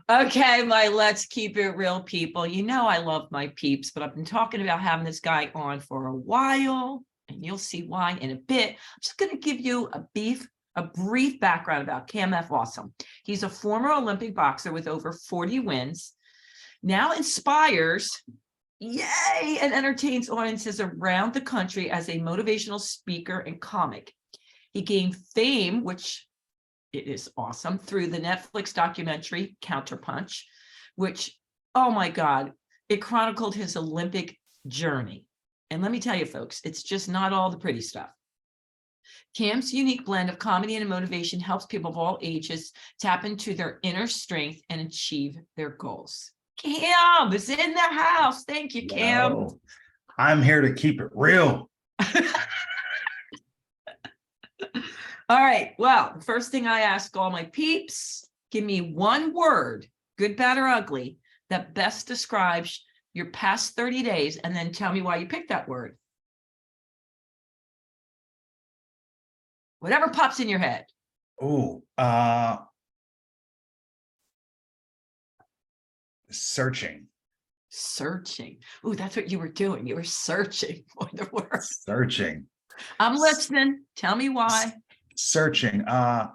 Okay, my let's keep it real people. You know I love my peeps, but I've been talking about having this guy on for a while, and you'll see why in a bit. I'm just going to give you a brief background about Cam F. Awesome. He's a former Olympic boxer with over 40 wins, now inspires, yay, and entertains audiences around the country as a motivational speaker and comic. He gained fame, which it is awesome, through the Netflix documentary Counterpunch, which, oh my God, it chronicled his Olympic journey. And let me tell you, folks, it's just not all the pretty stuff. Cam's unique blend of comedy and motivation helps people of all ages tap into their inner strength and achieve their goals. Cam is in the house. Thank you, Cam. Yo, I'm here to keep it real. All right. Well, the first thing I ask all my peeps, give me one word, good, bad, or ugly, that best describes your past 30 days, and then tell me why you picked that word. Whatever pops in your head. Ooh, searching. Searching. Ooh, that's what you were doing. You were searching for the word. Searching. I'm listening. Tell me why. Searching. I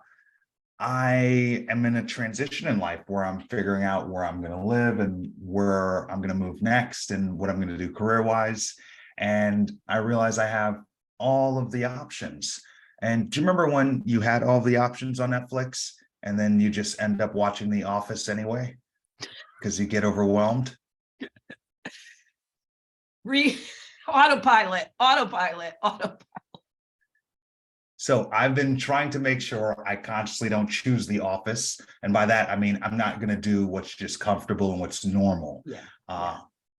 am in a transition in life where I'm figuring out where I'm going to live and where I'm going to move next and what I'm going to do career-wise. And I realize I have all of the options. And do you remember when you had all the options on Netflix and then you just end up watching The Office anyway because you get overwhelmed? Autopilot. So I've been trying to make sure I consciously don't choose The Office. And by that, I mean, I'm not going to do what's just comfortable and what's normal. Yeah.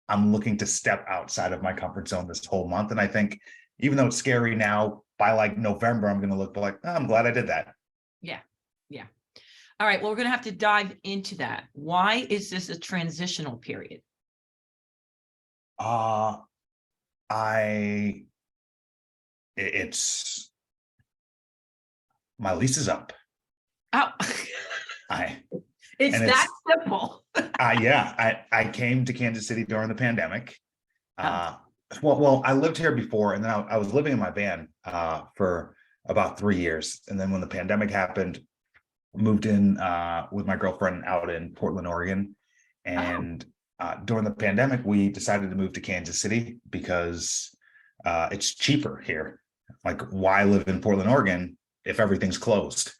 I'm looking to step outside of my comfort zone this whole month. And I think even though it's scary now, by like November, I'm going to look like, oh, I'm glad I did that. Yeah. Yeah. All right. Well, we're going to have to dive into that. Why is this a transitional period? It's my lease is up. Oh, it's that simple. I came to Kansas City during the pandemic. Well, I lived here before, and then I was living in my van for about 3 years. And then when the pandemic happened, moved in with my girlfriend out in Portland, Oregon. And during the pandemic, we decided to move to Kansas City because it's cheaper here. Like, why live in Portland, Oregon if everything's closed?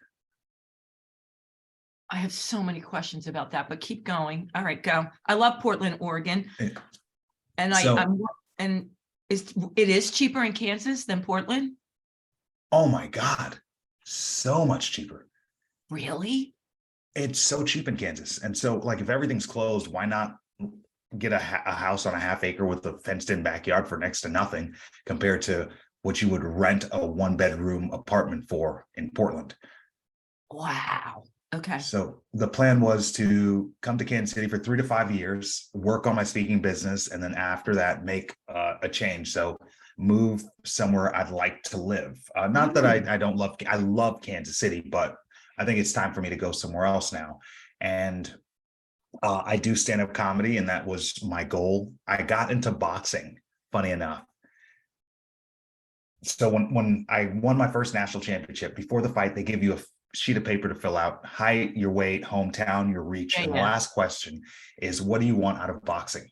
I have so many questions about that, but keep going. All right, go. I love Portland, Oregon. And it is cheaper in Kansas than Portland? Oh my God, so much cheaper. Really? It's so cheap in Kansas. And so, like, if everything's closed, why not get a house on a half acre with a fenced in backyard for next to nothing compared to what you would rent a 1-bedroom apartment for in Portland? Wow. Okay. So the plan was to come to Kansas City for 3 to 5 years, work on my speaking business, and then after that, make a change. So move somewhere I'd like to live. Not that I love Kansas City, but I think it's time for me to go somewhere else now. And I do stand-up comedy, and that was my goal. I got into boxing, funny enough. So when I won my first national championship, before the fight, they give you a sheet of paper to fill out: height, your weight, hometown, your reach. And the last question is, what do you want out of boxing?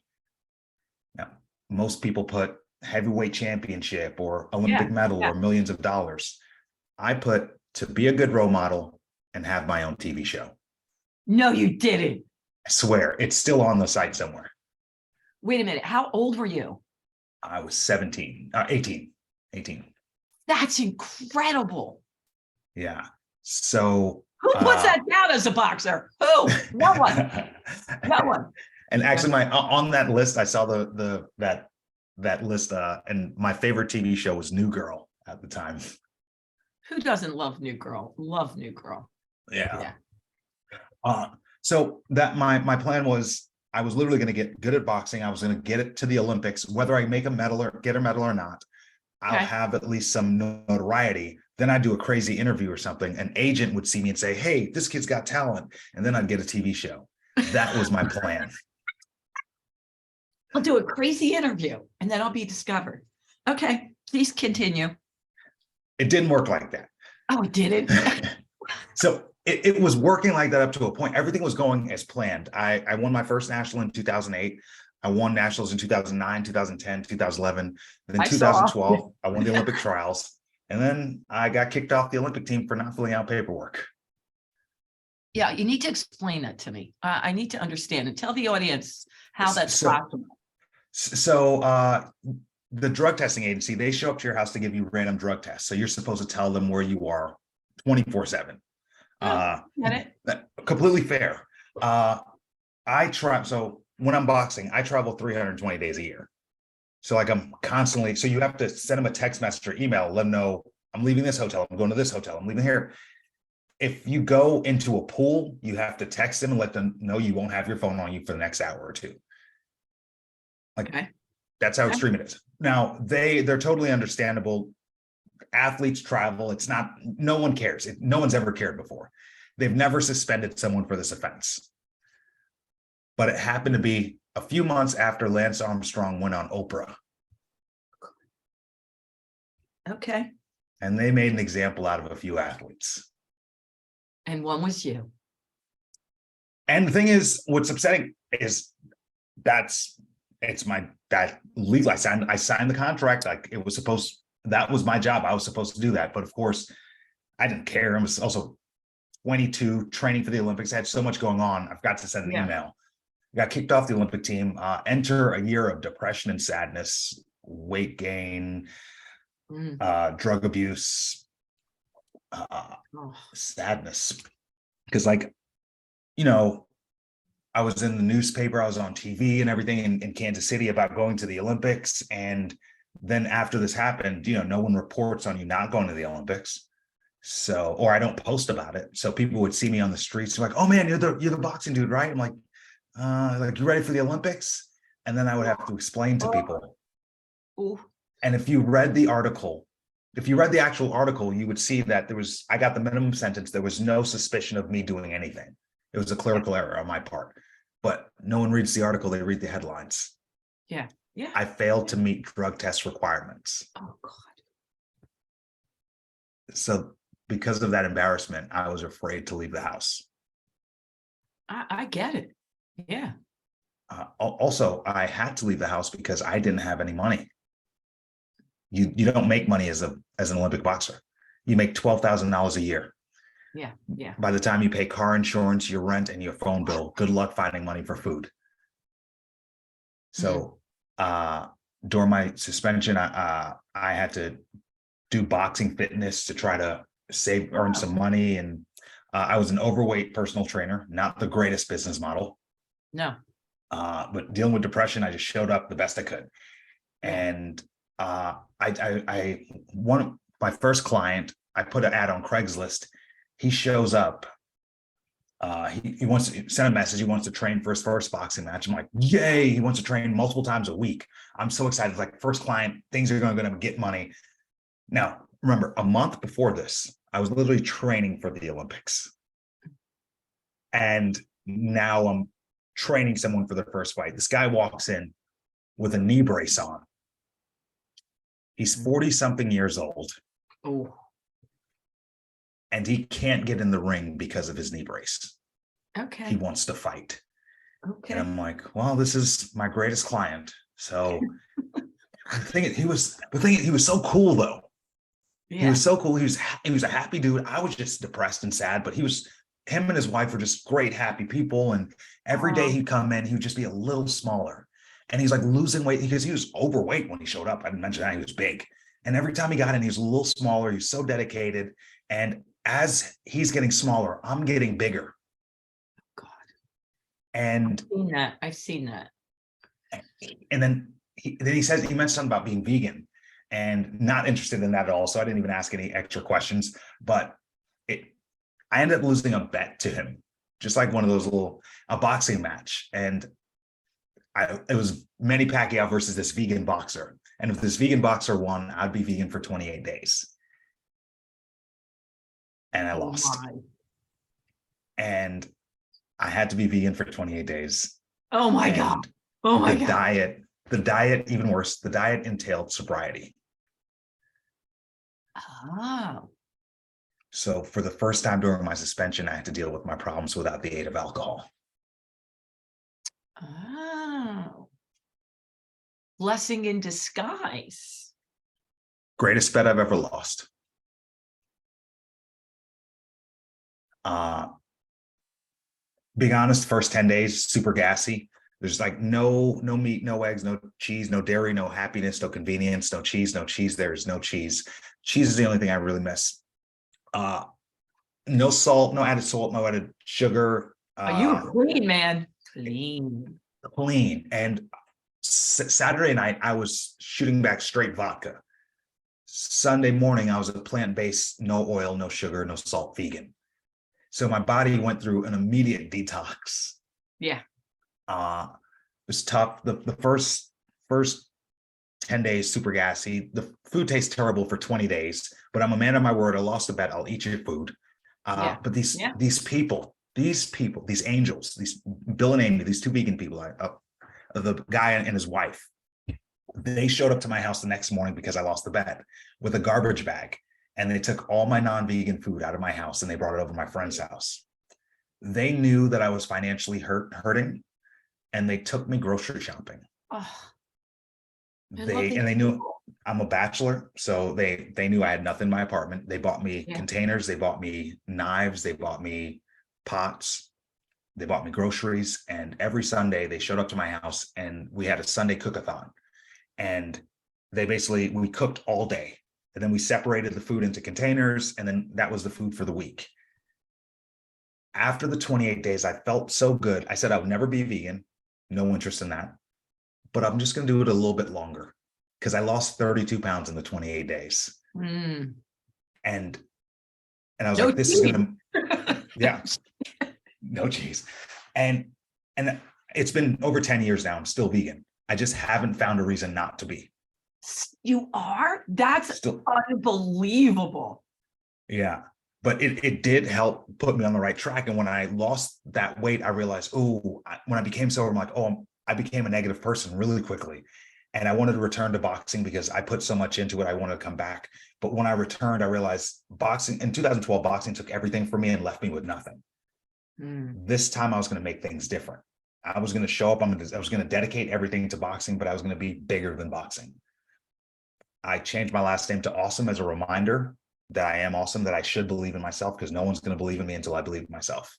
Now, most people put heavyweight championship or Olympic medal or millions of dollars. I put to be a good role model and have my own TV show. No, you didn't. I swear, it's still on the site somewhere. Wait a minute. How old were you? I was 18. That's incredible. Yeah. So who puts that down as a boxer? Who? No one. No one. And actually, on that list, I saw that list, and my favorite TV show was New Girl at the time. Who doesn't love New Girl? Love New Girl. Yeah. So that my plan was, I was literally going to get good at boxing. I was going to get it to the Olympics, whether I make a medal or get a medal or not. I'll have at least some notoriety Then I'd do a crazy interview or something. An agent would see me and say, hey, this kid's got talent. And then I'd get a TV show. That was my plan. I'll do a crazy interview and then I'll be discovered. Okay, please continue. It didn't work like that. Oh, it didn't. So it was working like that up to a point. Everything was going as planned. I won my first national in 2008. I won nationals in 2009, 2010, 2011. Then 2012, I won the Olympic trials. And then I got kicked off the Olympic team for not filling out paperwork. Yeah, you need to explain that to me. I need to understand and tell the audience how that's possible. So the drug testing agency, they show up to your house to give you random drug tests. So you're supposed to tell them where you are 24/7. Get it? Completely fair. So when I'm boxing, I travel 320 days a year. So like I'm constantly, so you have to send them a text message or email, let them know I'm leaving this hotel, I'm going to this hotel, I'm leaving here. If you go into a pool, you have to text them and let them know you won't have your phone on you for the next hour or two. Like, that's how extreme it is. Now, they're totally understandable. Athletes travel. It's not, no one cares. No one's ever cared before. They've never suspended someone for this offense. But it happened to be a few months after Lance Armstrong went on Oprah. Okay. And they made an example out of a few athletes. And one was you. And the thing is, what's upsetting is that legal. I signed the contract. Like it was that was my job. I was supposed to do that. But of course, I didn't care. I was also 22, training for the Olympics. I had so much going on. I've got to send an email. Got kicked off the Olympic team. Enter a year of depression and sadness, weight gain, drug abuse, sadness. Because like, I was in the newspaper, I was on TV and everything in Kansas City about going to the Olympics. And then after this happened, no one reports on you not going to the Olympics. So, or I don't post about it. So people would see me on the streets like, oh man, you're the boxing dude, right? I'm like, you ready for the Olympics? And then I would have to explain to people. Ooh. And if you read the actual article, you would see that I got the minimum sentence. There was no suspicion of me doing anything. It was a clerical error on my part, but no one reads the article. They read the headlines. Yeah. Yeah. I failed to meet drug test requirements. Oh God. So because of that embarrassment, I was afraid to leave the house. I get it. Yeah. Also, I had to leave the house because I didn't have any money. You don't make money as an Olympic boxer. You make $12,000 a year. Yeah. Yeah. By the time you pay car insurance, your rent, and your phone bill, good luck finding money for food. So during my suspension, I had to do boxing fitness to try to earn some money. And I was an overweight personal trainer, not the greatest business model. No. But dealing with depression, I just showed up the best I could. And I one my first client, I put an ad on Craigslist. He shows up. He wants to send a message. He wants to train for his first boxing match. I'm like, yay! He wants to train multiple times a week. I'm so excited. Like first client, things are going to get money. Now, remember, a month before this, I was literally training for the Olympics, and now I'm training someone for their first fight. This guy walks in with a knee brace on. He's 40-something years old. Oh. And he can't get in the ring because of his knee brace. Okay. He wants to fight. Okay. And I'm like, well, this is my greatest client. So he was so cool though. Yeah. He was so cool. He was a happy dude. I was just depressed and sad, but him and his wife were just great, happy people. And every day he'd come in, he would just be a little smaller. And he's like losing weight because he was overweight when he showed up. I didn't mention that he was big. And every time he got in, he was a little smaller. He was so dedicated. And as he's getting smaller, I'm getting bigger. God. And I've seen that. And then he mentioned something about being vegan and not interested in that at all. So I didn't even ask any extra questions, but I ended up losing a bet to him, just like one of those a boxing match. And it was Manny Pacquiao versus this vegan boxer. And if this vegan boxer won, I'd be vegan for 28 days. and I Oh lost. my. And I had to be vegan for 28 days. Oh my God. And Oh my the God. diet, even worse, the diet entailed sobriety. Oh. So for the first time during my suspension, I had to deal with my problems without the aid of alcohol. Oh. Blessing in disguise. Greatest bet I've ever lost. Being honest, first 10 days, super gassy. There's like no meat, no eggs, no cheese, no dairy, no happiness, no convenience, no cheese, no cheese. There's no cheese. Cheese is the only thing I really miss. No salt, no added salt, no added sugar. Are you clean, man? Clean. Clean. And Saturday night, I was shooting back straight vodka. Sunday morning, I was a plant-based, no oil, no sugar, no salt, vegan. So my body went through an immediate detox. Yeah. It was tough. The first 10 days, super gassy. The food tastes terrible for 20 days, but I'm a man of my word. I lost a bet. I'll eat your food. But these people, these angels, these Bill and Amy, these two vegan people, the guy and his wife, they showed up to my house the next morning because I lost the bet with a garbage bag. And they took all my non-vegan food out of my house and they brought it over to my friend's house. They knew that I was financially hurting, and they took me grocery shopping. Oh, They knew I'm a bachelor, so they knew I had nothing in my apartment. They bought me containers, they bought me knives, they bought me pots, they bought me groceries, and every Sunday they showed up to my house and we had a Sunday cook-a-thon. And we cooked all day. And then we separated the food into containers, and then that was the food for the week. After the 28 days, I felt so good. I said I would never be vegan, no interest in that, but I'm just going to do it a little bit longer because I lost 32 pounds in the 28 days. Mm. And I was like, this is going to, no cheese. And it's been over 10 years now. I'm still vegan. I just haven't found a reason not to be. You are? That's still unbelievable. Yeah. But it did help put me on the right track. And when I lost that weight, I realized, when I became sober, I'm like, I became a negative person really quickly. And I wanted to return to boxing because I put so much into it. I wanted to come back. But when I returned, I realized in 2012, boxing took everything from me and left me with nothing. This time I was going to make things different. I was going to show up. I was going to dedicate everything to boxing, but I was going to be bigger than boxing. I changed my last name to Awesome as a reminder that I am awesome, that I should believe in myself, because no one's going to believe in me until I believe in myself.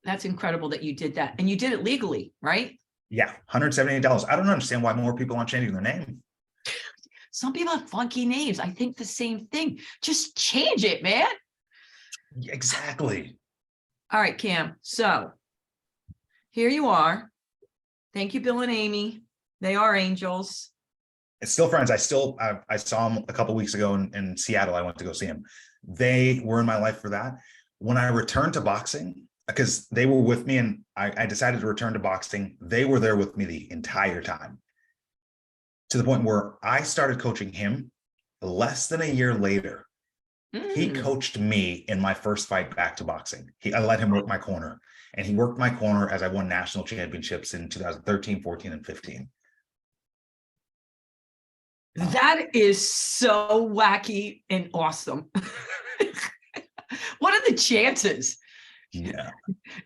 That's incredible that you did that. And you did it legally, right? Yeah, $178. I don't understand why more people aren't changing their name. Some people have funky names. I think the same thing. Just change it, man. Exactly. All right, Cam. So here you are. Thank you, Bill and Amy. They are angels. It's still friends. I saw him a couple of weeks ago in Seattle. I went to go see him. They were in my life for that. When I returned to boxing, because they were with me and I decided to return to boxing, they were there with me the entire time. To the point where I started coaching him less than a year later. He coached me in my first fight back to boxing. I let him work my corner, and he worked my corner as I won national championships in 2013, 14, and 15. That is so wacky and awesome. What are the chances? Yeah.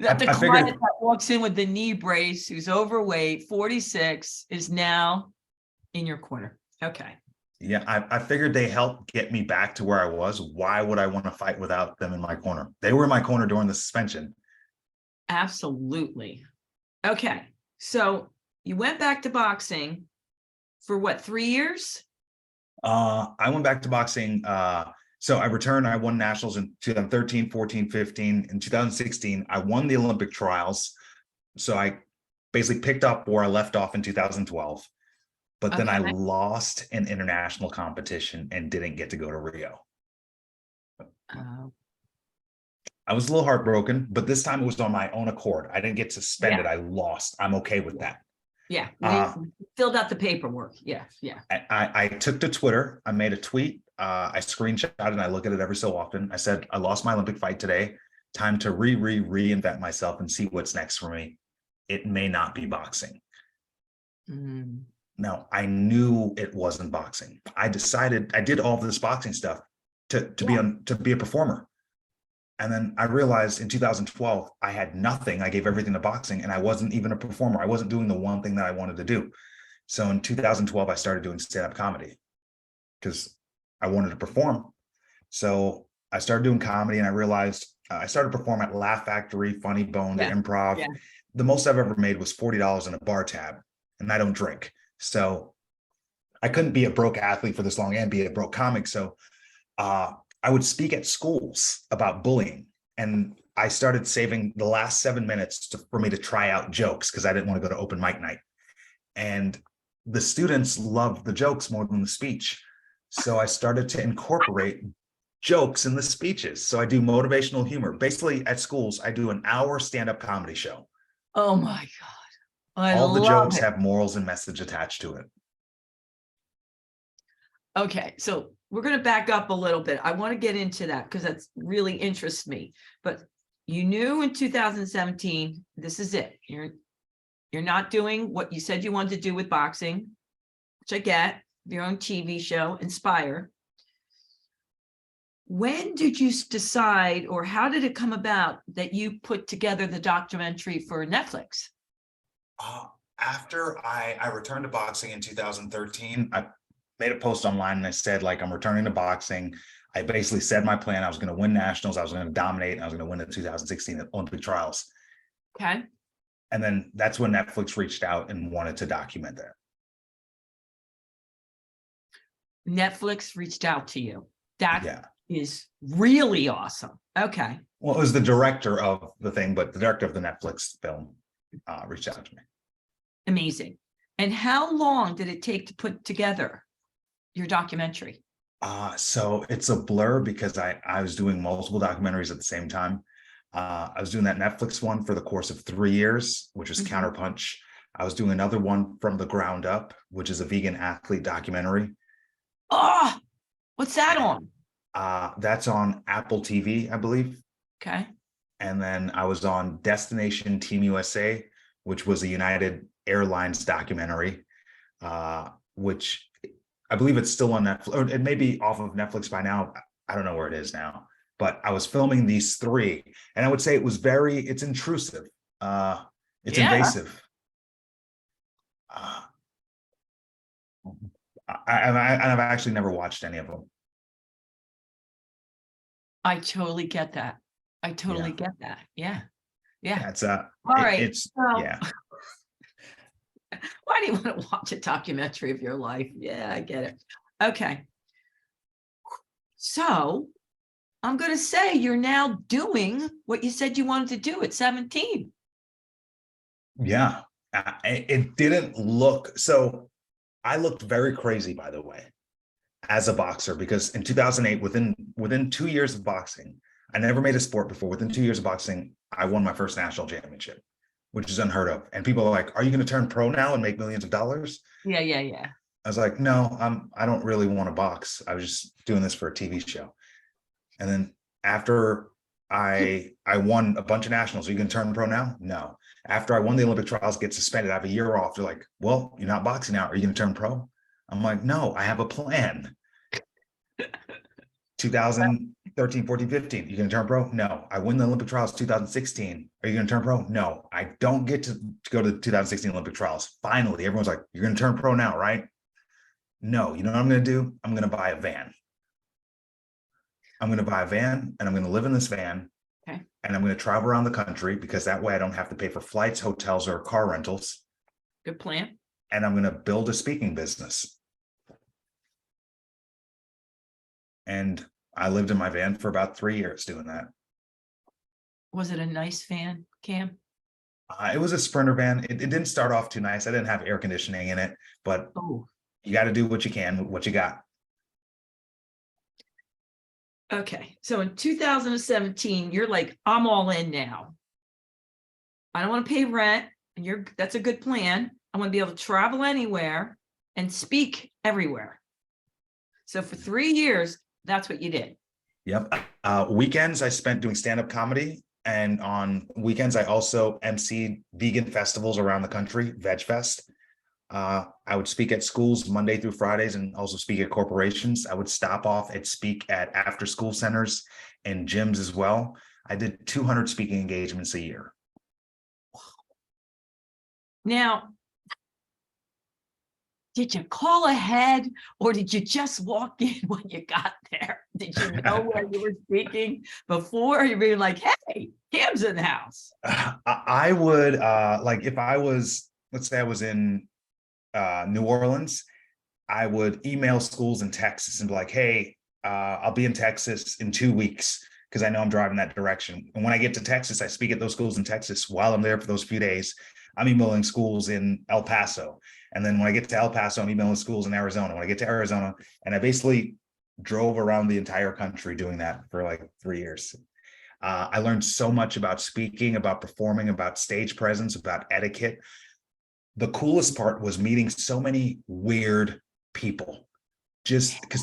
That the client that walks in with the knee brace, who's overweight, 46, is now in your corner. Okay. Yeah, I figured they helped get me back to where I was. Why would I want to fight without them in my corner? They were in my corner during the suspension. Absolutely. Okay. So you went back to boxing for what, 3 years? I went back to boxing. So I returned. I won nationals in 2013, 14, 15. In 2016, I won the Olympic trials. So I basically picked up where I left off in 2012. But then I lost an international competition and didn't get to go to Rio. I was a little heartbroken, but this time it was on my own accord. I didn't get suspended. I lost. I'm okay with that. Yeah, Uh, we filled out the paperwork. Yeah, yeah. I took to Twitter. I made a tweet. I screenshot it and I look at it every so often. I said, I lost my Olympic fight today. Time to reinvent myself and see what's next for me. It may not be boxing. Mm. Now, I knew it wasn't boxing. I decided I did all this boxing stuff to be a performer. And then I realized in 2012, I had nothing. I gave everything to boxing and I wasn't even a performer. I wasn't doing the one thing that I wanted to do. So in 2012, I started doing stand-up comedy because I wanted to perform. So I started doing comedy and I realized I started to perform at Laugh Factory, Funny Bone, Yeah, the Improv. yeah. The most I've ever made was $40 in a bar tab, and I don't drink. So I couldn't be a broke athlete for this long and be a broke comic. So I would speak at schools about bullying, and I started saving the last 7 minutes for me to try out jokes because I didn't want to go to open mic night. And the students loved the jokes more than the speech. So I started to incorporate jokes in the speeches. So I do motivational humor. Basically at schools, I do an hour stand-up comedy show. Oh my God. I All the love jokes it. have morals and message attached to it. Okay, so we're going to back up a little bit. I want to get into that because that's really interests me. But you knew in 2017, this is it. You're not doing what you said you wanted to do with boxing, which I get, your own TV show, Inspire. When did you decide, or how did it come about that you put together the documentary for Netflix? After I returned to boxing in 2013, I made a post online and I said, like, I'm returning to boxing. I basically said my plan. I was going to win nationals. I was going to dominate. And I was going to win the 2016 Olympic trials. Okay. And then that's when Netflix reached out and wanted to document that. Netflix reached out to you. That Yeah. is really awesome. Okay. Well, it was the director of the thing, but the director of the Netflix film reached out to me. Amazing. And how long did it take to put together your documentary? So it's a blur because I was doing multiple documentaries at the same time. I was doing that Netflix one for the course of 3 years, which was Counterpunch. I was doing another one from the ground up, which is a vegan athlete documentary. Oh, what's that on? That's on Apple TV, I believe. Okay. And then I was on Destination Team USA, which was a United Airlines documentary, which I believe it's still on Netflix, or it may be off of Netflix by now. I don't know where it is now, but I was filming these three, and I would say it's intrusive. It's invasive. I've actually never watched any of them. I totally get that. I totally get that. Yeah. Yeah. That's All right. it's well, yeah. Why do you want to watch a documentary of your life? Yeah, I get it. Okay. So I'm going to say you're now doing what you said you wanted to do at 17. Yeah. It didn't look so. I looked very crazy, by the way, as a boxer, because in 2008, within 2 years of boxing, I never made a sport before. Within 2 years of boxing, I won my first national championship, which is unheard of. And people are like, "Are you going to turn pro now and make millions of dollars?" Yeah, yeah, yeah. I was like, "No, I don't really want to box. I was just doing this for a TV show." And then after I won a bunch of nationals, "Are you going to turn pro now?" No. After I won the Olympic trials, get suspended, I have a year off. They're like, "Well, you're not boxing now. Are you going to turn pro?" I'm like, "No, I have a plan." 2013, 14, 15, you going to turn pro? No. I win the Olympic trials 2016. Are you going to turn pro? No. I don't get to go to the 2016 Olympic trials. Finally, everyone's like, "You're going to turn pro now, right?" No. You know what I'm going to do? I'm going to buy a van. I'm going to buy a van and I'm going to live in this van. Okay. And I'm going to travel around the country because that way I don't have to pay for flights, hotels, or car rentals. Good plan. And I'm going to build a speaking business. And I lived in my van for about 3 years doing that. Was it a nice van, Cam? It was a Sprinter van. It didn't start off too nice. I didn't have air conditioning in it, but you got to do what you can with what you got. Okay. So in 2017, you're like, "I'm all in now. I don't want to pay rent." And that's a good plan. I want to be able to travel anywhere and speak everywhere. So for 3 years, that's what you did. Yep. Weekends I spent doing stand-up comedy. And on weekends, I also emceed vegan festivals around the country, Veg Fest. I would speak at schools Monday through Fridays and also speak at corporations. I would stop off and speak at after-school centers and gyms as well. I did 200 speaking engagements a year. Now, did you call ahead or did you just walk in when you got there? Did you know where you were speaking before? You were like, hey, Cam's in the house. I would like if I was, let's say I was in New Orleans, I would email schools in Texas and be like, hey, I'll be in Texas in 2 weeks because I know I'm driving that direction. And when I get to Texas, I speak at those schools in Texas. While I'm there for those few days, I'm emailing schools in El Paso. And then when I get to El Paso, I'm emailing schools in Arizona. When I get to Arizona, and I basically drove around the entire country doing that for like 3 years. I learned so much about speaking, about performing, about stage presence, about etiquette. The coolest part was meeting so many weird people, just because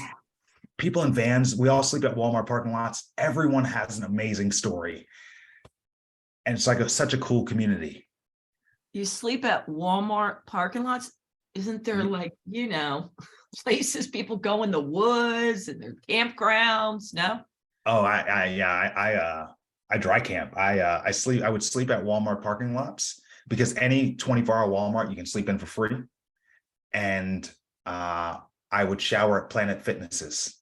people in vans, we all sleep at Walmart parking lots. Everyone has an amazing story. And it's like such a cool community. You sleep at Walmart parking lots? Isn't there like, places people go in the woods and their campgrounds? No? Oh, I dry camp. I would sleep at Walmart parking lots because any 24-hour Walmart you can sleep in for free. And I would shower at Planet Fitnesses.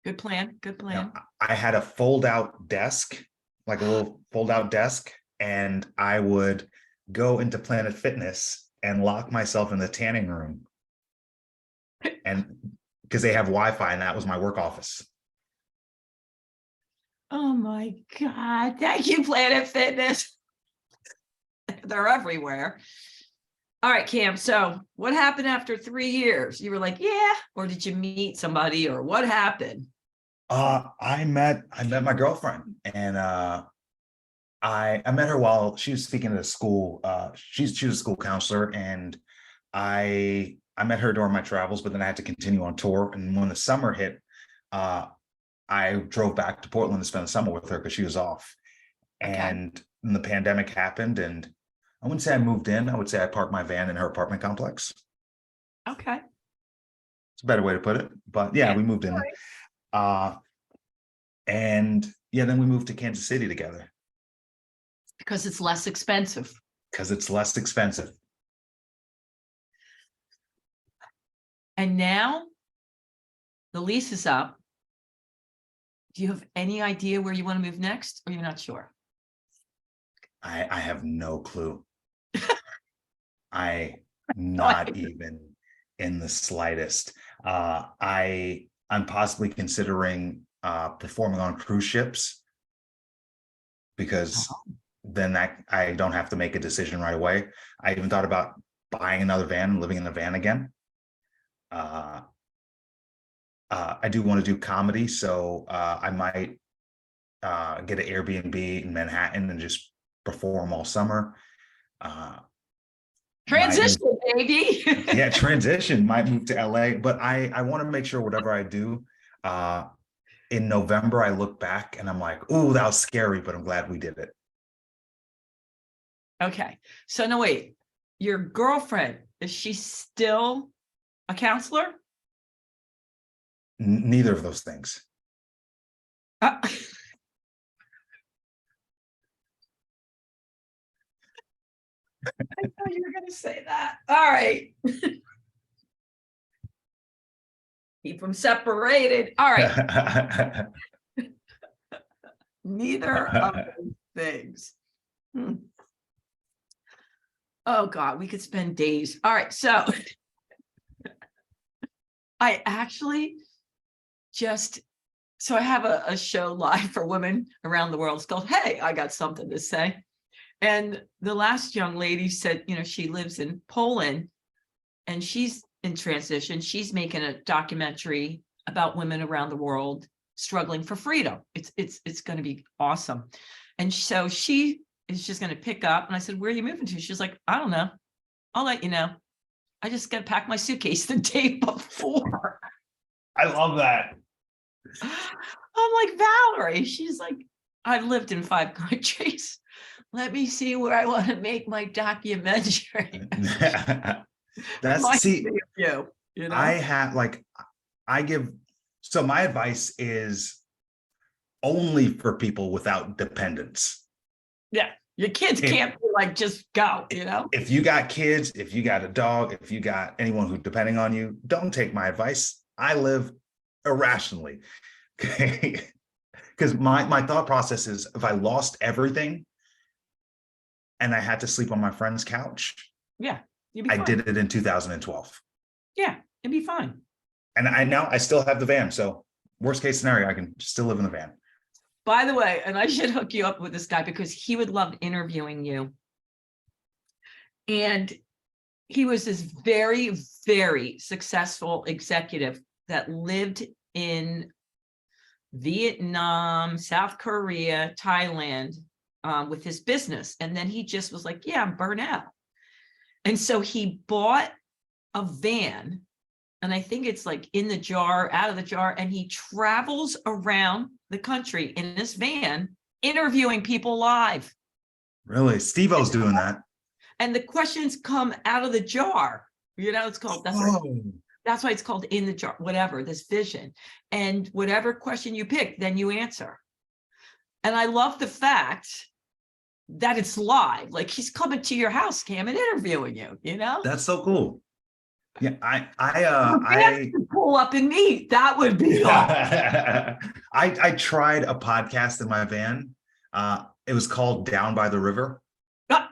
Good plan. Good plan. I had a fold-out desk, like a little fold-out desk, and I would go into Planet Fitness and lock myself in the tanning room. And because they have Wi-Fi, and that was my work office. Oh my God. Thank you, Planet Fitness. They're everywhere. All right, Cam. So what happened after 3 years? You were like, yeah, or did you meet somebody, or what happened? I met my girlfriend, and I met her while she was speaking at a school. She was a school counselor, and I met her during my travels, but then I had to continue on tour. And when the summer hit, I drove back to Portland to spend the summer with her because she was off. Okay. And then the pandemic happened, and I wouldn't say I moved in. I would say I parked my van in her apartment complex. Okay. It's a better way to put it, but yeah, we moved in. And yeah, then we moved to Kansas City together. Because it's less expensive. Because it's less expensive. And now the lease is up. Do you have any idea where you want to move next, or you're not sure? I have no clue. Not even in the slightest. I'm possibly considering performing on cruise ships, because then I don't have to make a decision right away. I even thought about buying another van and living in a van again. I do want to do comedy, so I might get an Airbnb in Manhattan and just perform all summer. Transition, baby. Yeah, transition. Might move to LA, but I want to make sure whatever I do, in November, I look back and I'm like, oh, that was scary, but I'm glad we did it. Okay. So no, wait, your girlfriend, is she still a counselor? Neither of those things. I thought you were going to say that. All right. Keep them separated. All right. Neither of those things. Oh God, we could spend days. All right. So I actually so I have a show live for women around the world. It's called, Hey, I Got Something to Say. And the last young lady said, she lives in Poland and she's in transition. She's making a documentary about women around the world struggling for freedom. It's going to be awesome. And so she is just going to pick up. And I said, where are you moving to? She's like, I don't know. I'll let you know. I just got to pack my suitcase the day before. I love that. I'm like, Valerie, she's like, I've lived in 5 countries. Let me see where I want to make my documentary. That's see, you know, I have like, I give, so my advice is only for people without dependents. yeah, your kids can't be like, just go, you know? If you got kids, if you got a dog, if you got anyone who's depending on you, don't take my advice. I live irrationally. Okay. Because my thought process is if I lost everything and I had to sleep on my friend's couch, Yeah, you'd be I fine. did it in 2012. Yeah, it'd be fine. And I still have the van. So worst case scenario, I can still live in the van. By the way, and I should hook you up with this guy because he would love interviewing you. And he was this very, very successful executive that lived in Vietnam, South Korea, Thailand, with his business. And then he just was like, yeah, I'm burnt out. And so he bought a van, and I think it's like in the jar, out of the jar, and he travels around the country in this van, interviewing people live. Really? Steve-O's doing that. And the questions come out of the jar. You know, it's called, that's why it's called in the jar, whatever, this vision. And whatever question you pick, then you answer. And I love the fact that it's live, like he's coming to your house, Cam, and interviewing you, you know? That's so cool. Yeah, I pull up and meet. That would be awesome. I tried a podcast in my van. It was called Down by the River. Ah,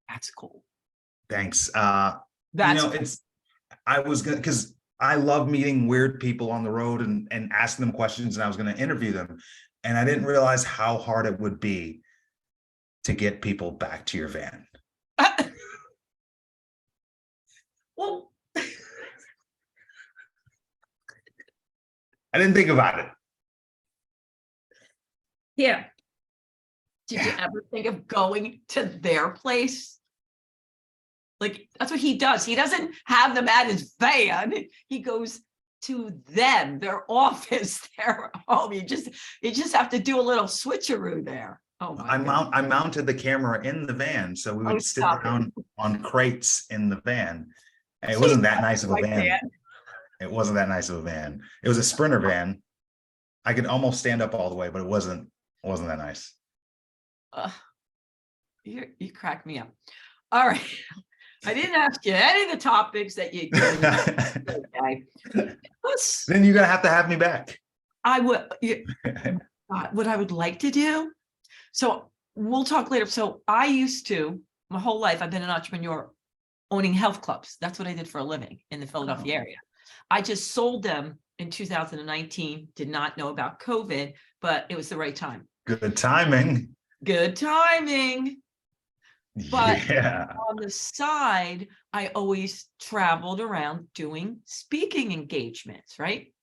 that's cool. Thanks. That's cool. I was gonna, because I love meeting weird people on the road and asking them questions, and I was going to interview them. And I didn't realize how hard it would be to get people back to your van. Well, I didn't think about it. yeah. Did you ever think of going to their place? Like, that's what he does. He doesn't have them at his van. He goes to them, their office, their home. You just have to do a little switcheroo there. Oh my God. I mounted the camera in the van, so we would sit down on crates in the van. And it wasn't that nice of a van. It wasn't that nice of a van. It was a Sprinter van. I could almost stand up all the way, but it wasn't that nice. You crack me up. All right. I didn't ask you any of the topics that you did. Okay. Then you're gonna have to have me back. I would. What I would like to do. So we'll talk later. So I used to, my whole life, I've been an entrepreneur owning health clubs. That's what I did for a living in the Philadelphia area. I just sold them in 2019. Did not know about COVID, but it was the right time. Good timing. Good timing. But yeah. On the side, I always traveled around doing speaking engagements, right?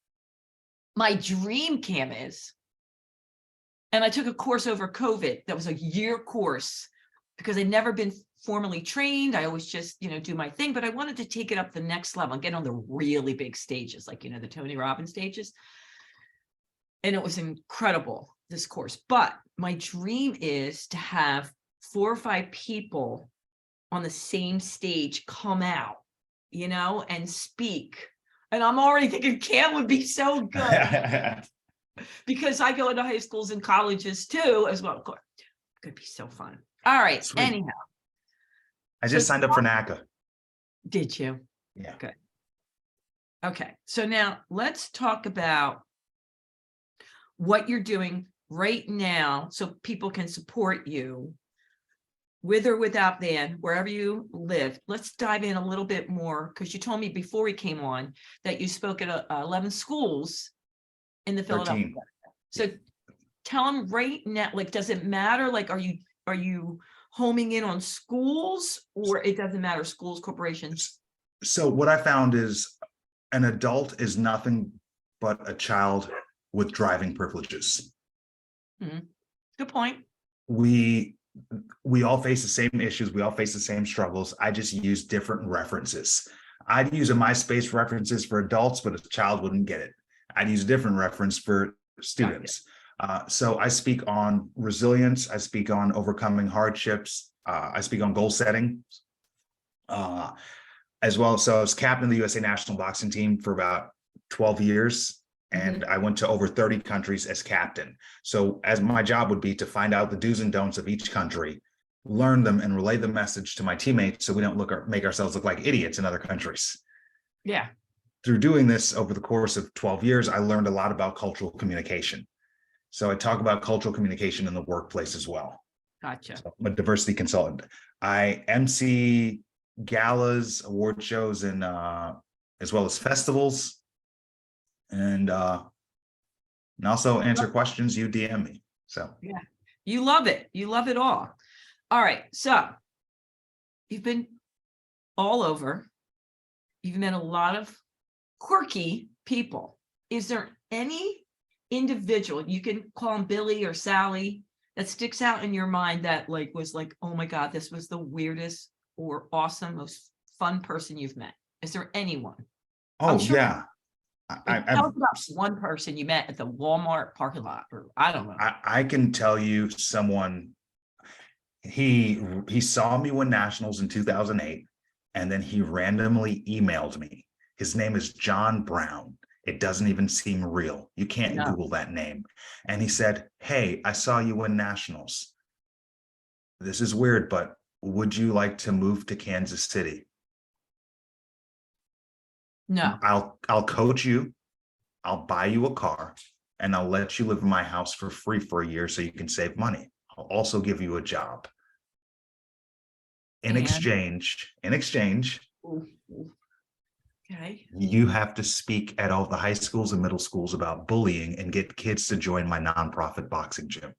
My dream, Cam, is, and I took a course over COVID that was a year course because I'd never been formally trained. I always just, do my thing, but I wanted to take it up the next level and get on the really big stages, like, the Tony Robbins stages. And it was incredible, this course. But my dream is to have 4 or 5 people on the same stage come out, and speak. And I'm already thinking Cam would be so good because I go into high schools and colleges too, as well. Of course, it could be so fun. All right. Sweet. Anyhow, I just signed up for NACA. Did you? Yeah. Good. Okay. So now let's talk about what you're doing right now so people can support you with or without van, wherever you live. Let's dive in a little bit more, because you told me before we came on that you spoke at 11 schools in the Philadelphia. 13. So tell them right now, like, does it matter? Like, are you homing in on schools, or it doesn't matter, schools, corporations? So what I found is an adult is nothing but a child with driving privileges. Mm-hmm. Good point. we all face the same issues. We all face the same struggles. I just use different references. I'd use a MySpace references for adults, but a child wouldn't get it. I'd use a different reference for students. So I speak on resilience. I speak on overcoming hardships. I speak on goal setting, as well. So I was captain of the USA national boxing team for about 12 years. And I went to over 30 countries as captain. So as my job would be to find out the do's and don'ts of each country, learn them, and relay the message to my teammates so we don't make ourselves look like idiots in other countries. Yeah. Through doing this over the course of 12 years, I learned a lot about cultural communication. So I talk about cultural communication in the workplace as well. Gotcha. So I'm a diversity consultant. I MC galas, award shows, and as well as festivals. And also answer questions you DM me. So yeah, you love it. You love it all. All right. So you've been all over. You've met a lot of quirky people. Is there any individual, you can call him Billy or Sally, that sticks out in your mind that was like, oh my God, this was the weirdest or awesome, most fun person you've met? Is there anyone? Oh, yeah. Tell us about one person you met at the Walmart parking lot, or I don't know. I can tell you someone. He saw me win nationals in 2008, and then he randomly emailed me. His name is John Brown. It doesn't even seem real. You can't Google that name. And he said, "Hey, I saw you win nationals. This is weird, but would you like to move to Kansas City? No. I'll coach you, I'll buy you a car, and I'll let you live in my house for free for a year so you can save money. I'll also give you a job. In exchange, okay, you have to speak at all the high schools and middle schools about bullying and get kids to join my nonprofit boxing gym."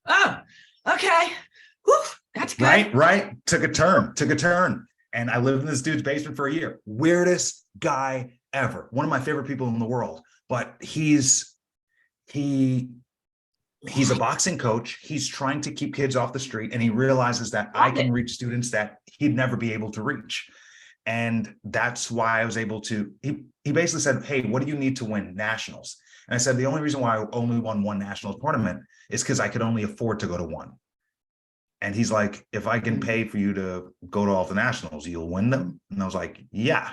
Oh, okay. Whew, that's good. Right. Took a turn. And I lived in this dude's basement for a year. Weirdest guy ever. One of my favorite people in the world. But he's a boxing coach. He's trying to keep kids off the street, and he realizes that I can reach students that he'd never be able to reach. And that's why I was able to, he basically said, "Hey, what do you need to win nationals?" And I said, the only reason why I only won one national tournament is because I could only afford to go to one. And he's like, "If I can pay for you to go to all the nationals, you'll win them?" And I was like, "Yeah."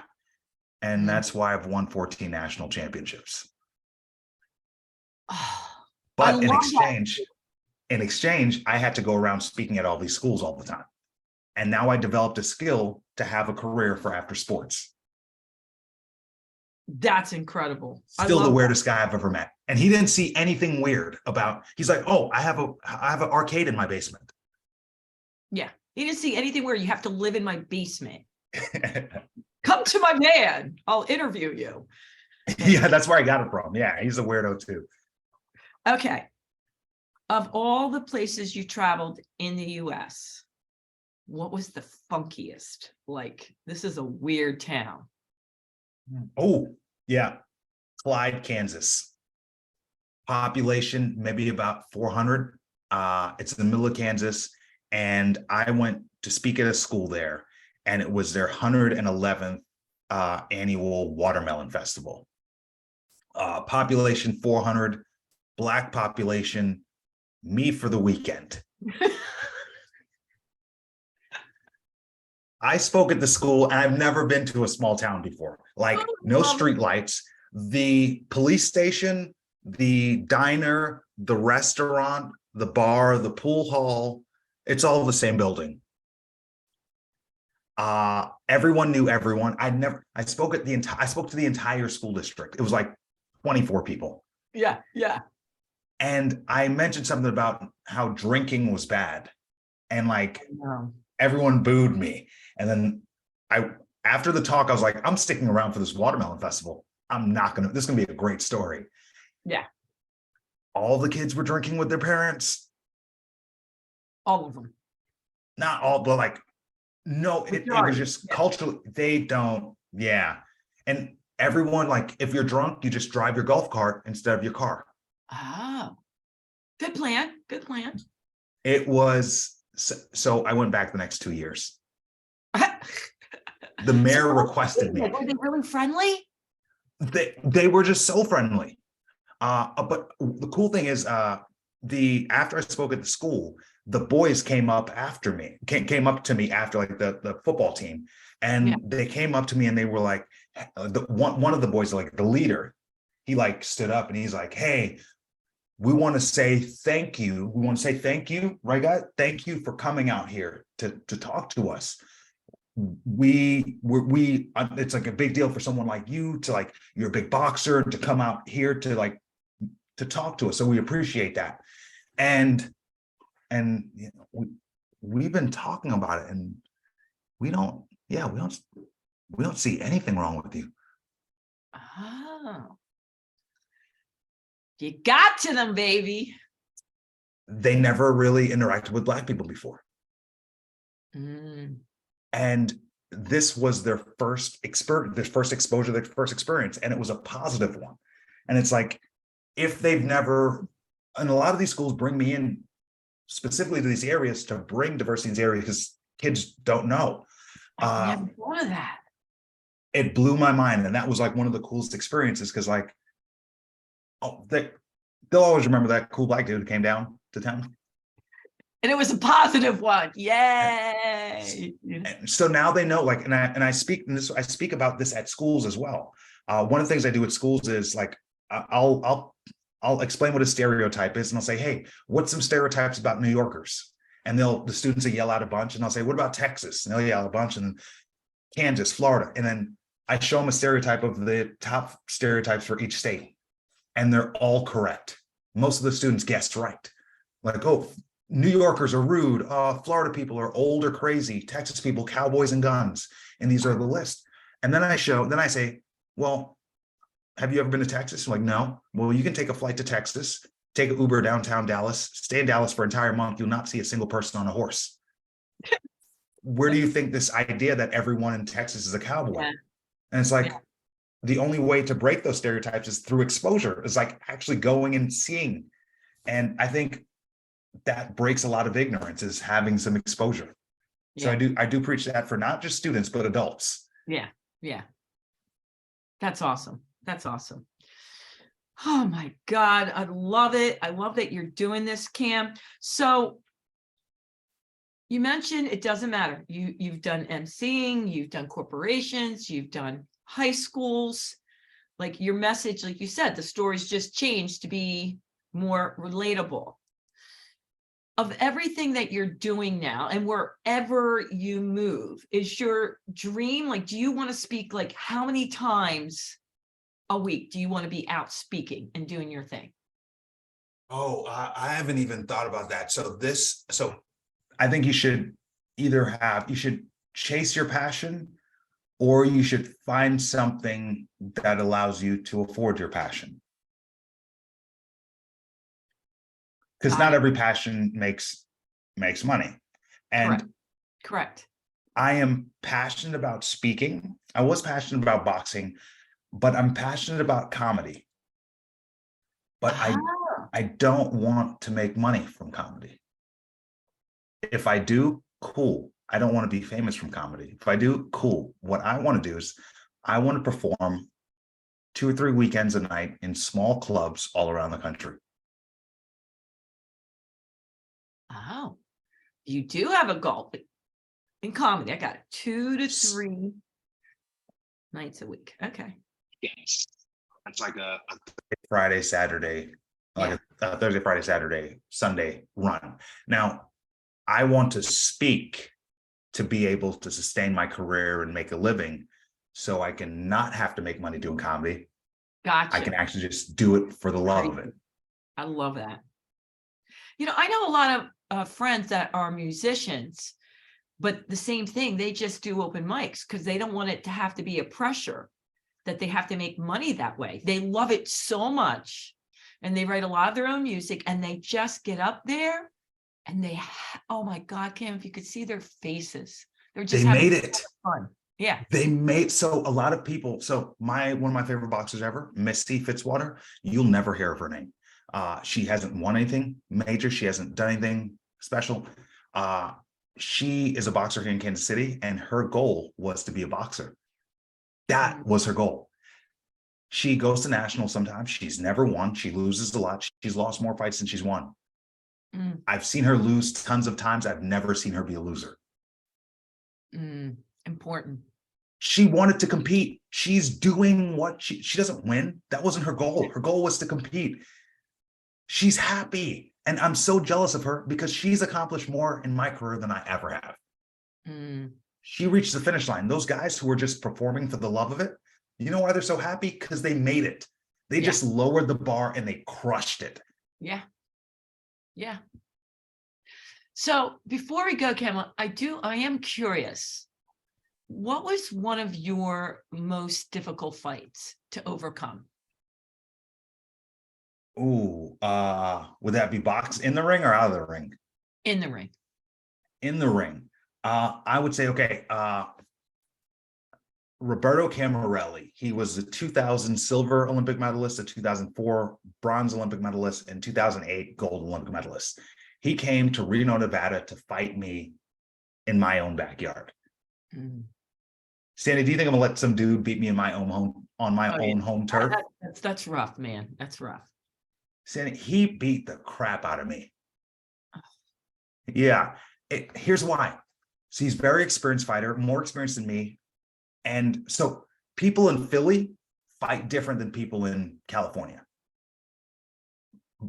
And that's why I've won 14 national championships. But in exchange, I had to go around speaking at all these schools all the time. And now I developed a skill to have a career for after sports. That's incredible. Still the weirdest guy I've ever met. And he didn't see anything weird about, he's like, "Oh, I have an arcade in my basement." Yeah. He didn't see anything where you have to live in my basement. Come to my van. I'll interview you. Yeah, that's where I got it from. Yeah, he's a weirdo too. Okay. Of all the places you traveled in the US, what was the funkiest? Like, this is a weird town. Oh, yeah. Clyde, Kansas. Population, maybe about 400. It's in the middle of Kansas. And I went to speak at a school there, and it was their 111th annual watermelon festival. Population 400, Black population, me for the weekend. I spoke at the school, and I've never been to a small town before. Like, no street lights, the police station, the diner, the restaurant, the bar, the pool hall, it's all the same building. Everyone knew everyone. I spoke to the entire school district. It was like 24 people. Yeah. And I mentioned something about how drinking was bad. And everyone booed me. And then after the talk, I was like, I'm sticking around for this watermelon festival. This is gonna be a great story. Yeah. All the kids were drinking with their parents. All of them. Not all, but no, it was just culturally, they don't. Yeah. And everyone, if you're drunk, you just drive your golf cart instead of your car. Oh, good plan. It was So I went back the next 2 years. The mayor requested me. Were they really friendly? They were just so friendly. But the cool thing is, after I spoke at the school, the boys came up after me, came up to me after, like, the football team, and they came up to me and they were like, one of the boys, like the leader, he like stood up and he's like, "Hey, we want to say thank you. We want to say thank you, right, guys? Thank you for coming out here to talk to us. It's like a big deal for someone like you to, like, you're a big boxer, to come out here to, like, to talk to us. So we appreciate that." And you know, we've been talking about it, and we don't see anything wrong with you. Oh, you got to them, baby. They never really interacted with Black people before. And this was their first experience, their first exposure, their first experience, and it was a positive one. And it's like, if they've never, and a lot of these schools bring me in specifically to these areas to bring diversity in these areas because kids don't know. I never thought of that. It blew my mind, and that was like one of the coolest experiences, because, like, they'll always remember that cool Black dude who came down to town. And it was a positive one. Yay. And so now they know, like, and I speak about this at schools as well. One of the things I do at schools is, like, I'll explain what a stereotype is, and I'll say, "Hey, what's some stereotypes about New Yorkers?" And the students will yell out a bunch, and I'll say, "What about Texas?" And they'll yell a bunch, and Kansas, Florida. And then I show them a stereotype of the top stereotypes for each state, and they're all correct. Most of the students guessed right. Like, oh, New Yorkers are rude. Florida people are old or crazy. Texas people, cowboys and guns. And these are the list. And then I say, "Well, have you ever been to Texas?" I'm like, "No." "Well, you can take a flight to Texas, take an Uber downtown Dallas, stay in Dallas for an entire month. You'll not see a single person on a horse." Where do you think this idea that everyone in Texas is a cowboy? Yeah. And it's like, the only way to break those stereotypes is through exposure. It's like actually going and seeing. And I think that breaks a lot of ignorance, is having some exposure. So I do preach that for not just students, but adults. Yeah. That's awesome. That's awesome. Oh my God. I love it. I love that you're doing this, Cam. So you mentioned it doesn't matter. You've done emceeing, you've done corporations, you've done high schools. Like, your message, like you said, the stories just changed to be more relatable. Of everything that you're doing now and wherever you move, is your dream, like, do you want to speak, like, how many times a week do you want to be out speaking and doing your thing? Oh, I haven't even thought about that. So I think you should you should chase your passion, or you should find something that allows you to afford your passion. Because not every passion makes money. And Correct. I am passionate about speaking. I was passionate about boxing, but I'm passionate about comedy. But I don't want to make money from comedy. If I do, cool. I don't want to be famous from comedy. If I do, cool. What I want to do is I want to perform 2 or 3 weekends a night in small clubs all around the country. Oh, you do have a goal in comedy. I got it. 2 to 3 nights a week. Okay. Yes. It's like a Friday, Saturday, like a Thursday, Friday, Saturday, Sunday run. Now, I want to speak to be able to sustain my career and make a living, so I can not have to make money doing comedy. Gotcha. I can actually just do it for the love of it. I love that. You know, I know a lot of friends that are musicians, but the same thing, they just do open mics because they don't want it to have to be a pressure that they have to make money that way. They love it so much, and they write a lot of their own music, and they just get up there and oh my God, Cam, if you could see their faces, they made it fun. Yeah. They made, so a lot of people, so one of my favorite boxers ever, Misty Fitzwater, you'll never hear of her name. She hasn't won anything major. She hasn't done anything special. She is a boxer here in Kansas City, and her goal was to be a boxer. That was her goal. She goes to nationals sometimes. She's never won. She loses a lot. She's lost more fights than she's won. I've seen her lose tons of times. I've never seen her be a loser. Important. She wanted to compete. She's doing what she doesn't win. That wasn't her goal. Her goal was to compete. She's happy. And I'm so jealous of her because she's accomplished more in my career than I ever have. She reached the finish line. Those guys who were just performing for the love of it, you know why they're so happy? Because they made it. They just lowered the bar and they crushed it. Yeah. Yeah. So before we go, Kamala, I am curious. What was one of your most difficult fights to overcome? Ooh, would that be box in the ring or out of the ring? In the ring. In the ring. I would say, okay, Roberto Camarelli. He was a 2000 silver Olympic medalist, a 2004 bronze Olympic medalist, and 2008 gold Olympic medalist. He came to Reno, Nevada to fight me in my own backyard. Sandy, do you think I'm gonna let some dude beat me in my own home on my own home turf? That's rough, man. That's rough. Sandy, he beat the crap out of me. Yeah, here's why. So he's a very experienced fighter, more experienced than me. And so people in Philly fight different than people in California.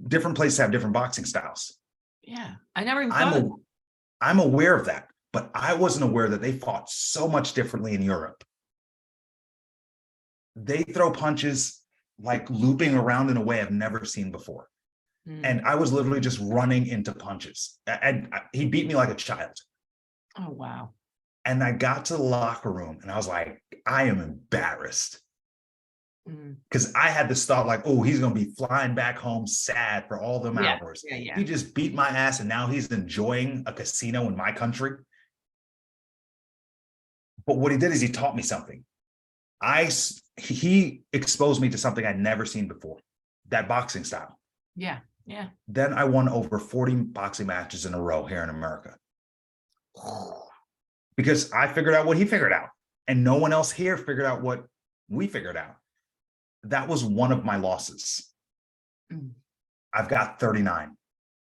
Different places have different boxing styles. Yeah, I never even thought of that. I'm aware of that, but I wasn't aware that they fought so much differently in Europe. They throw punches like looping around in a way I've never seen before. And I was literally just running into punches. And he beat me like a child. Oh, wow. And I got to the locker room and I was like, I am embarrassed. Because I had this thought like, oh, he's going to be flying back home sad for all them hours. He just beat my ass and now he's enjoying a casino in my country. But what he did is he taught me something. He exposed me to something I'd never seen before, that boxing style. Yeah, yeah. Then I won over 40 boxing matches in a row here in America. Because I figured out what he figured out. And no one else here figured out what we figured out. That was one of my losses. I've got 39.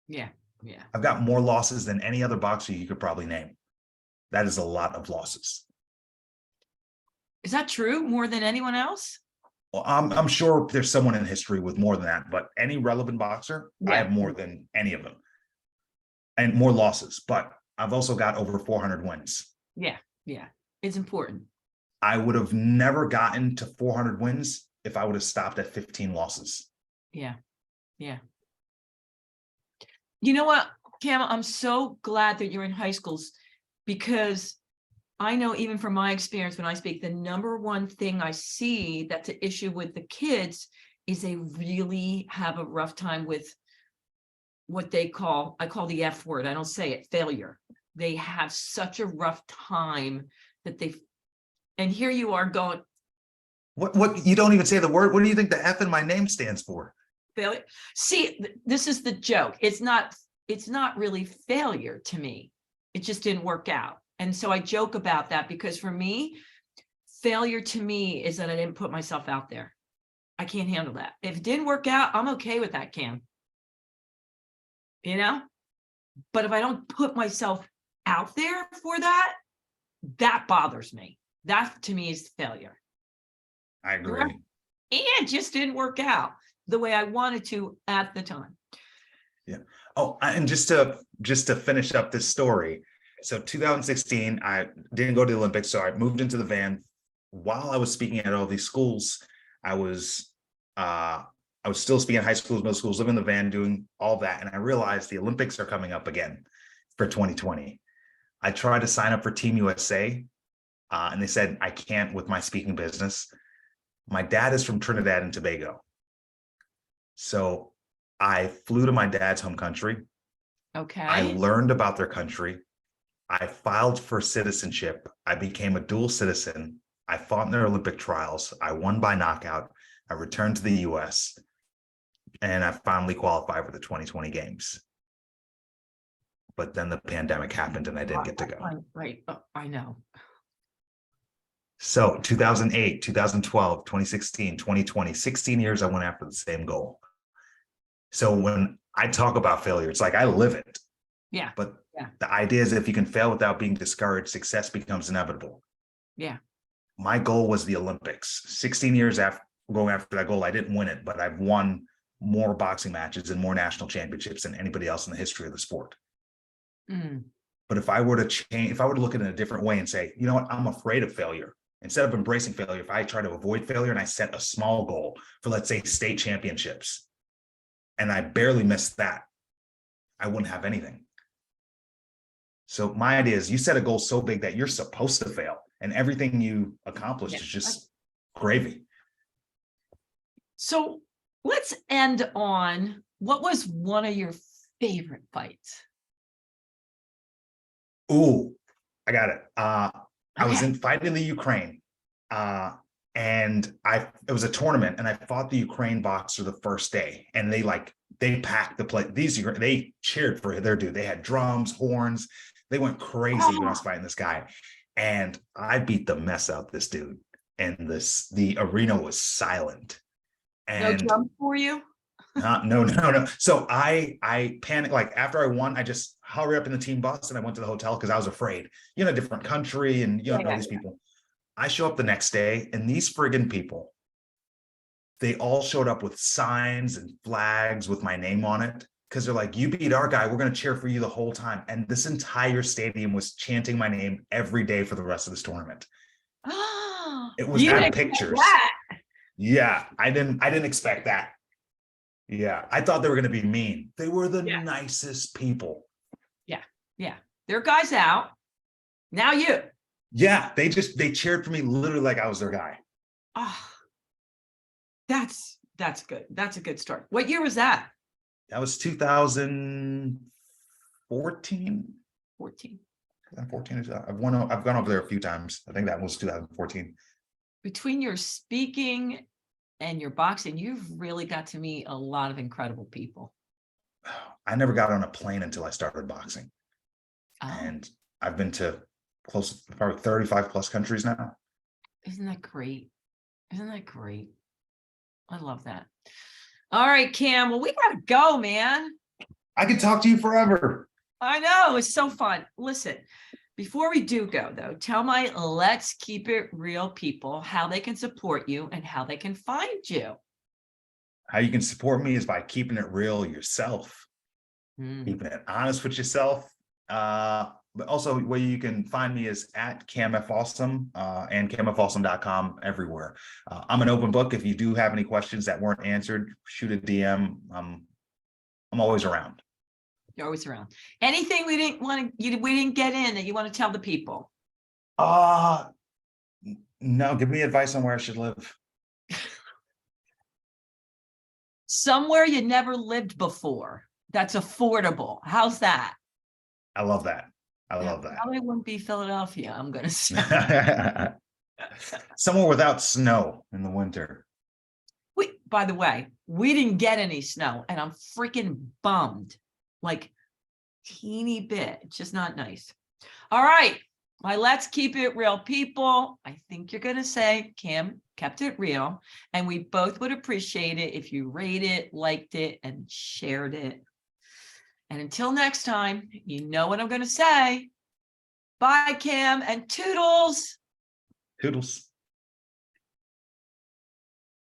Yeah, yeah. I've got more losses than any other boxer you could probably name. That is a lot of losses. Is that true? More than anyone else? Well, I'm sure there's someone in history with more than that, but any relevant boxer, I have more than any of them. And more losses, but I've also got over 400 wins. Yeah, yeah. It's important. I would have never gotten to 400 wins if I would have stopped at 15 losses. Yeah, yeah. You know what, Cam, I'm so glad that you're in high schools because I know even from my experience when I speak, the number one thing I see that's an issue with the kids is they really have a rough time with what I call the F word. I don't say it, failure. They have such a rough time that and here you are going. What, you don't even say the word. What do you think the F in my name stands for? Failure. See, this is the joke. It's not really failure to me. It just didn't work out. And so I joke about that because for me, failure to me is that I didn't put myself out there. I can't handle that. If it didn't work out, I'm okay with that, Cam. You know? But if I don't put myself out there for that, that bothers me. That to me is failure. I agree. And it just didn't work out the way I wanted to at the time. Yeah. Oh, and just to finish up this story. So 2016, I didn't go to the Olympics, so I moved into the van. While I was speaking at all these schools, I was still speaking at high schools, middle schools, living in the van, doing all that. And I realized the Olympics are coming up again for 2020. I tried to sign up for Team USA, and they said I can't with my speaking business. My dad is from Trinidad and Tobago. So I flew to my dad's home country. Okay. I learned about their country. I filed for citizenship. I became a dual citizen. I fought in their Olympic trials. I won by knockout. I returned to the US. And I finally qualified for the 2020 games. but then the pandemic happened and I didn't get to go. Right. Oh, I know. So 2008, 2012, 2016, 2020, 16 years, I went after the same goal. So when I talk about failure, it's like I live it. Yeah. But Yeah. the idea is if you can fail without being discouraged, success becomes inevitable. Yeah. My goal was the Olympics. 16 years after going after that goal, I didn't win it, but I've won more boxing matches and more national championships than anybody else in the history of the sport. Mm. But if I were to change, if I were to look at it in a different way and say, you know what, I'm afraid of failure. Instead of embracing failure, if I try to avoid failure and I set a small goal for, let's say, state championships, and I barely missed that, I wouldn't have anything. So my idea is you set a goal so big that you're supposed to fail, and everything you accomplish is just gravy. So let's end on, what was one of your favorite fights? Ooh, I got it. I was Okay. fighting in the Ukraine, and it was a tournament, and I fought the Ukraine boxer the first day, and they packed the place. They cheered for their dude. They had drums, horns. They went crazy when I was fighting this guy, and I beat the mess out of this dude. And the arena was silent. No And jump for you? no. So I panicked. Like after I won, I just hurried up in the team bus and I went to the hotel because I was afraid. Different country, and you don't know these people. I show up the next day, and these friggin' people, they all showed up with signs and flags with my name on it because they're like, "You beat our guy. We're going to cheer for you the whole time." And this entire stadium was chanting my name every day for the rest of this tournament. It was You at didn't pictures. that. Yeah, I didn't expect that. Yeah, I thought they were going to be mean. They were the nicest people. Yeah. Their guys out. Now you. Yeah, they cheered for me literally like I was their guy. Oh, that's good. That's a good start. What year was that? That was 2014. 14. 2014. I've gone over there a few times. I think that was 2014. Between your speaking and your boxing, you've really got to meet a lot of incredible people. I never got on a plane until I started boxing. Oh, And I've been to close to probably 35 plus countries now. isn't that great? Isn't that great? I love that. All right, Cam. Well, we gotta go, man. I could talk to you forever. I know, it's so fun. Listen, before we do go, though, tell my Let's Keep It Real people how they can support you and how they can find you. How you can support me is by keeping it real yourself, keeping it honest with yourself. But also where you can find me is at Cam F Awesome and camfawesome.com everywhere. I'm an open book. If you do have any questions that weren't answered, shoot a DM. I'm always around. You're always around. Anything we didn't get in that you want to tell the people? No, give me advice on where I should live. Somewhere you never lived before. That's affordable. How's that? I love that. I love that. Probably wouldn't be Philadelphia, I'm going to say. Somewhere without snow in the winter. By the way, we didn't get any snow, and I'm freaking bummed. Like, teeny bit. It's just not nice. All right. My Let's Keep It Real people. I think you're going to say Cam kept it real, and we both would appreciate it if you rate it, liked it, and shared it. And until next time, you know what I'm going to say. Bye, Cam, and toodles. Toodles.